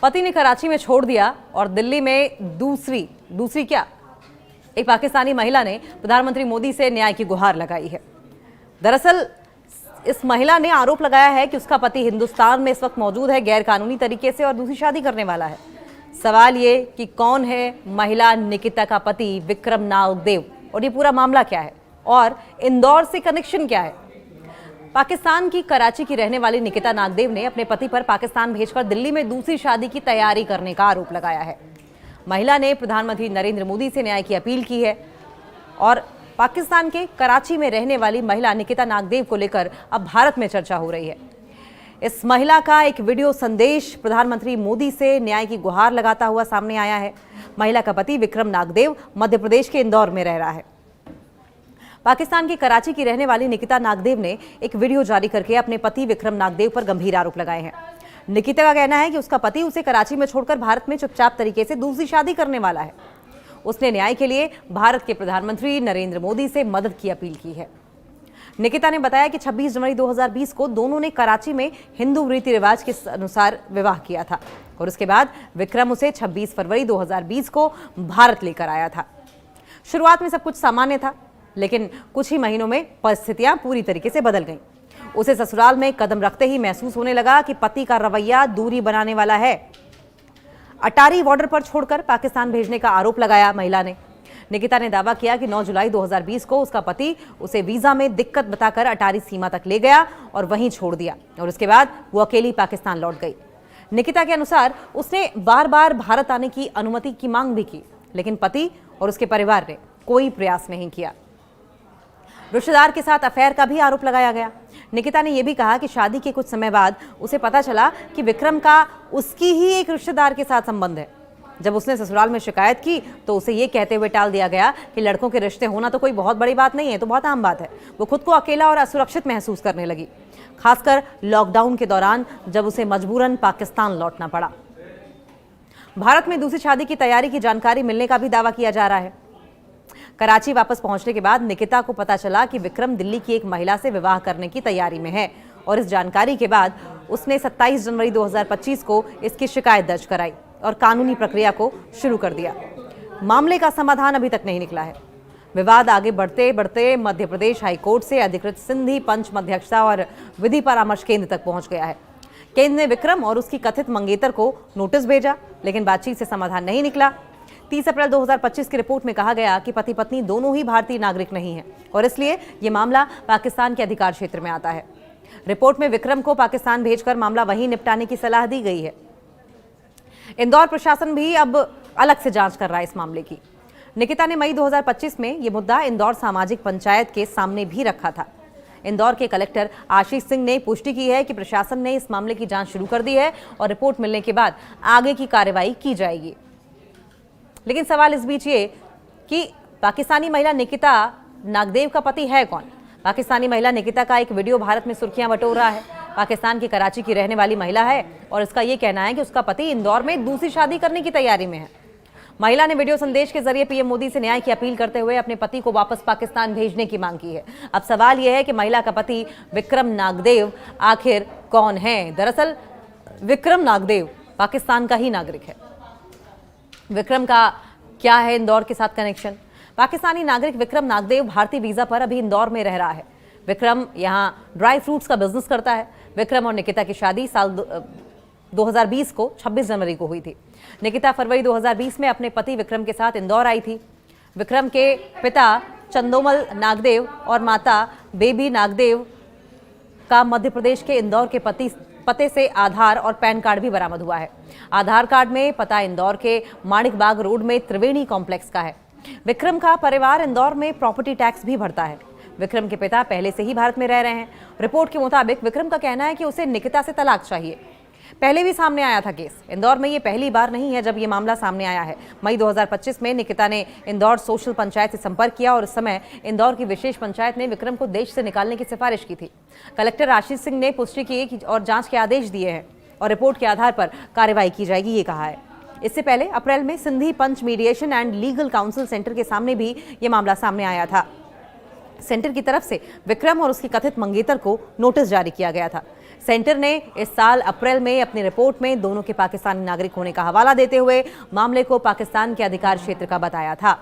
पति ने कराची में छोड़ दिया और दिल्ली में दूसरी क्या, एक पाकिस्तानी महिला ने प्रधानमंत्री मोदी से न्याय की गुहार लगाई है। दरअसल इस महिला ने आरोप लगाया है कि उसका पति हिंदुस्तान में इस वक्त मौजूद है गैर कानूनी तरीके से और दूसरी शादी करने वाला है। सवाल ये कि कौन है महिला निकिता का पति विक्रम नागदेव और ये पूरा मामला क्या है और इंदौर से कनेक्शन क्या है। पाकिस्तान की कराची की रहने वाली निकिता नागदेव ने अपने पति पर पाकिस्तान भेजकर दिल्ली में दूसरी शादी की तैयारी करने का आरोप लगाया है। महिला ने प्रधानमंत्री नरेंद्र मोदी से न्याय की अपील की है और पाकिस्तान के कराची में रहने वाली महिला निकिता नागदेव को लेकर अब भारत में चर्चा हो रही है। इस महिला का एक वीडियो संदेश प्रधानमंत्री मोदी से न्याय की गुहार लगाता हुआ सामने आया है। महिला का पति विक्रम नागदेव मध्य प्रदेश के इंदौर में रह रहा है। पाकिस्तान की कराची की रहने वाली निकिता नागदेव ने एक वीडियो जारी करके अपने पति विक्रम नागदेव पर गंभीर आरोप लगाए हैं। निकिता का कहना है कि उसका पति उसे कराची में छोड़कर भारत में चुपचाप तरीके से दूसरी शादी करने वाला है। उसने न्याय के लिए भारत के प्रधानमंत्री नरेंद्र मोदी से मदद की अपील की है। निकिता ने बताया कि 26 जनवरी 2020 को दोनों ने कराची में हिंदू रीति रिवाज के अनुसार विवाह किया था और उसके बाद विक्रम उसे 26 फरवरी 2020 को भारत लेकर आया था। शुरुआत में सब कुछ सामान्य था, लेकिन कुछ ही महीनों में परिस्थितियां पूरी तरीके से बदल गईं। उसे ससुराल में कदम रखते ही महसूस होने लगा कि पति का रवैया दूरी बनाने वाला है। अटारी बॉर्डर पर छोड़कर पाकिस्तान भेजने का आरोप लगाया महिला ने। निकिता ने दावा किया कि 9 जुलाई 2020 को उसका पति उसे वीजा में दिक्कत बताकर अटारी सीमा तक ले गया और वहीं छोड़ दिया और उसके बाद वो अकेली पाकिस्तान लौट गई। निकिता के अनुसार उसने बार बार भारत आने की अनुमति की मांग भी की, लेकिन पति और उसके परिवार ने कोई प्रयास नहीं किया। रिश्तेदार के साथ अफेयर का भी आरोप लगाया गया। निकिता ने यह भी कहा कि शादी के कुछ समय बाद उसे पता चला कि विक्रम का उसकी ही एक रिश्तेदार के साथ संबंध है। जब उसने ससुराल में शिकायत की तो उसे ये कहते हुए टाल दिया गया कि लड़कों के रिश्ते होना तो कोई बहुत बड़ी बात नहीं है, तो बहुत आम बात है। वो खुद को अकेला और असुरक्षित महसूस करने लगी, खासकर लॉकडाउन के दौरान जब उसे मजबूरन पाकिस्तान लौटना पड़ा। भारत में दूसरी शादी की तैयारी की जानकारी मिलने का भी दावा किया जा रहा है। कराची वापस पहुंचने के बाद निकिता को पता चला कि विक्रम दिल्ली की एक महिला से विवाह करने की तैयारी में है और इस जानकारी के बाद उसने 27 जनवरी 2025 को इसकी शिकायत दर्ज कराई और कानूनी प्रक्रिया को शुरू कर दिया। मामले का समाधान अभी तक नहीं निकला है। विवाद आगे बढ़ते बढ़ते मध्य प्रदेश हाईकोर्ट से अधिकृत सिंधी पंच मध्यक्षता और विधि परामर्श केंद्र तक पहुंच गया है। केंद्र ने विक्रम और उसकी कथित मंगेतर को नोटिस भेजा, लेकिन बातचीत से समाधान नहीं निकला। 30 अप्रैल 2025 की रिपोर्ट में कहा गया कि पति पत्नी दोनों ही भारतीय नागरिक नहीं हैं और इसलिए ये मामला पाकिस्तान के अधिकार क्षेत्र में आता है। रिपोर्ट में विक्रम को पाकिस्तान भेजकर मामला वहीं निपटाने की सलाह दी गई है। इंदौर प्रशासन भी अब अलग से जांच कर रहा है इस मामले की। निकिता ने मई 2025 में ये मुद्दा इंदौर सामाजिक पंचायत के सामने भी रखा था। इंदौर के कलेक्टर आशीष सिंह ने पुष्टि की है कि प्रशासन ने इस मामले की जांच शुरू कर दी है और रिपोर्ट मिलने के बाद आगे की कार्रवाई की जाएगी। लेकिन सवाल इस बीच ये कि पाकिस्तानी महिला निकिता नागदेव का पति है कौन। पाकिस्तानी महिला निकिता का एक वीडियो भारत में सुर्खियां बटोर रहा है। पाकिस्तान की कराची की रहने वाली महिला है और इसका ये कहना है कि उसका पति इंदौर में दूसरी शादी करने की तैयारी में है। महिला ने वीडियो संदेश के जरिए पीएम मोदी से न्याय की अपील करते हुए अपने पति को वापस पाकिस्तान भेजने की मांग की है। अब सवाल यह है कि महिला का पति विक्रम नागदेव आखिर कौन है। दरअसल विक्रम नागदेव पाकिस्तान का ही नागरिक है। विक्रम का क्या है इंदौर के साथ कनेक्शन। पाकिस्तानी नागरिक विक्रम नागदेव भारतीय वीजा पर अभी इंदौर में रह रहा है। विक्रम यहां ड्राई फ्रूट्स का बिजनेस करता है। विक्रम और निकिता की शादी साल 2020 को 26 जनवरी को हुई थी। निकिता फरवरी 2020 में अपने पति विक्रम के साथ इंदौर आई थी। विक्रम के पिता चंदोमल नागदेव और माता बेबी नागदेव का मध्य प्रदेश के इंदौर के पते से आधार और पैन कार्ड भी बरामद हुआ है। आधार कार्ड में पता इंदौर के माणिक बाग रोड में त्रिवेणी कॉम्प्लेक्स का है। विक्रम का परिवार इंदौर में प्रॉपर्टी टैक्स भी भरता है। विक्रम के पिता पहले से ही भारत में रह रहे हैं। रिपोर्ट के मुताबिक विक्रम का कहना है कि उसे निकिता से तलाक चाहिए। पहले भी सामने आया था केस। इंदौर में ये पहली बार नहीं है जब ये मामला सामने आया है। मई 2025 में निकिता ने इंदौर सोशल पंचायत से संपर्क किया और उस समय इंदौर की विशेष पंचायत ने विक्रम को देश से निकालने की सिफारिश की थी। कलेक्टर आशीष सिंह ने पुष्टि की और जांच के आदेश दिए हैं और रिपोर्ट के आधार पर कार्रवाई की जाएगी, ये कहा है। इससे पहले अप्रैल में Sindhi Panch mediation and legal council centre के सामने भी ये मामला सामने आया था। सेंटर की तरफ से विक्रम और उसकी कथित मंगेतर को नोटिस जारी किया गया था। सेंटर ने इस साल अप्रैल में अपनी रिपोर्ट में दोनों के पाकिस्तानी नागरिक होने का हवाला देते हुए मामले को पाकिस्तान के अधिकार क्षेत्र का बताया था।